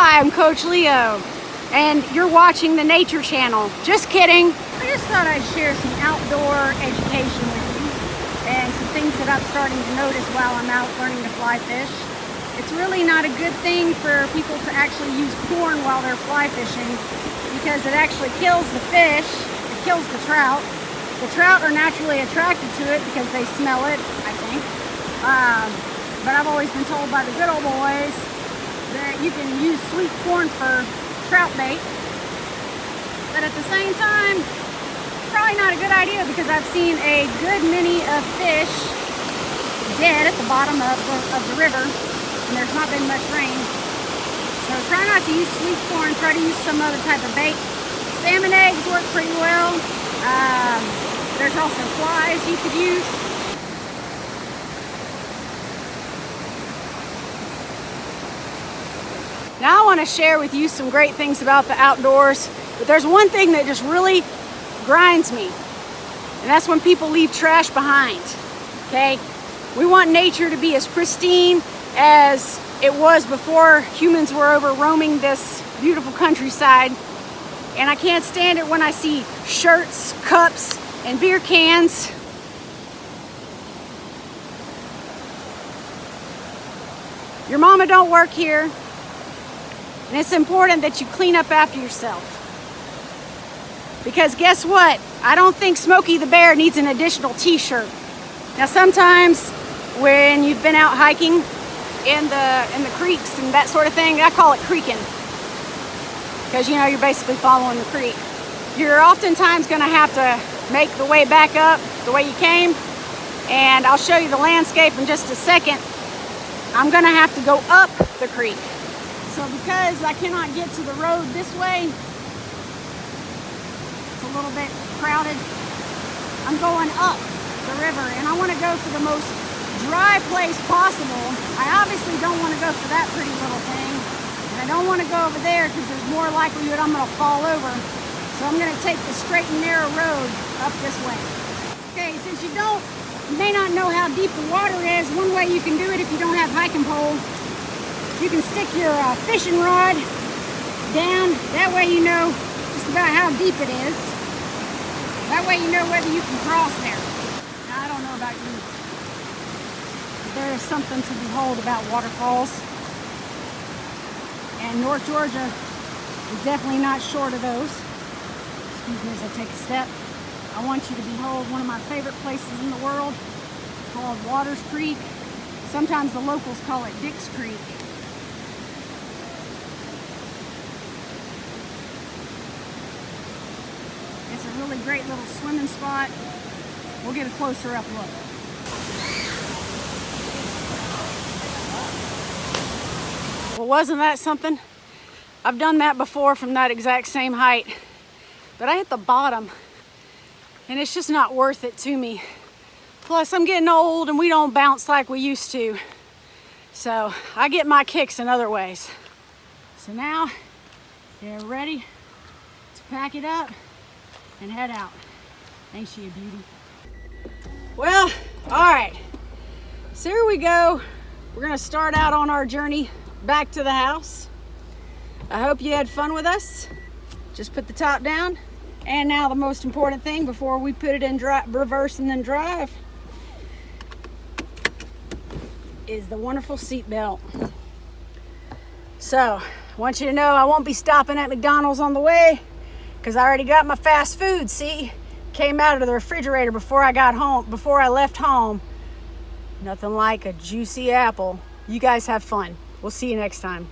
Hi, I'm Coach Leo, and you're watching the Nature Channel. Just kidding. I just thought I'd share some outdoor education with you and some things that I'm starting to notice while I'm out learning to fly fish. It's really not a good thing for people to actually use corn while they're fly fishing because it actually kills the fish, it kills the trout. The trout are naturally attracted to it because they smell it, I think. But I've always been told by the good old boys that you can use sweet corn for trout bait. But at the same time, probably not a good idea because I've seen a good many of fish dead at the bottom of the river, and there's not been much rain. So try not to use sweet corn, try to use some other type of bait. Salmon eggs work pretty well. There's also flies you could use. Now I want to share with you some great things about the outdoors, but there's one thing that just really grinds me, and that's when people leave trash behind, okay? We want nature to be as pristine as it was before humans were over roaming this beautiful countryside, and I can't stand it when I see shirts, cups, and beer cans. Your mama don't work here. And it's important that you clean up after yourself. Because guess what? I don't think Smokey the Bear needs an additional t-shirt. Now sometimes when you've been out hiking in the creeks and that sort of thing, I call it creeking. Because you know, you're basically following the creek. You're oftentimes gonna have to make the way back up the way you came. And I'll show you the landscape in just a second. I'm gonna have to go up the creek. So because I cannot get to the road this way, it's a little bit crowded, I'm going up the river, and I want to go for the most dry place possible. I obviously don't want to go for that pretty little thing, and I don't want to go over there because there's more likelihood I'm going to fall over. So I'm going to take the straight and narrow road up this way. Okay, since you may not know how deep the water is, one way you can do it if you don't have hiking pole, you can stick your fishing rod down. That way you know just about how deep it is. That way you know whether you can cross there. Now, I don't know about you, but there is something to behold about waterfalls. And North Georgia is definitely not short of those. Excuse me as I take a step. I want you to behold one of my favorite places in the world called Waters Creek. Sometimes the locals call it Dick's Creek. It's a really great little swimming spot. We'll get a closer up look. Well, wasn't that something? I've done that before from that exact same height, but I hit the bottom and it's just not worth it to me. Plus I'm getting old and we don't bounce like we used to. So I get my kicks in other ways. So now they're ready to pack it up and head out. Ain't she a beauty? Well, all right. So here we go. We're gonna start out on our journey back to the house. I hope you had fun with us. Just put the top down. And now the most important thing before we put it in reverse and then drive is the wonderful seat belt. So I want you to know I won't be stopping at McDonald's on the way, because I already got my fast food, see? Came out of the refrigerator before I left home. Nothing like a juicy apple. You guys have fun. We'll see you next time.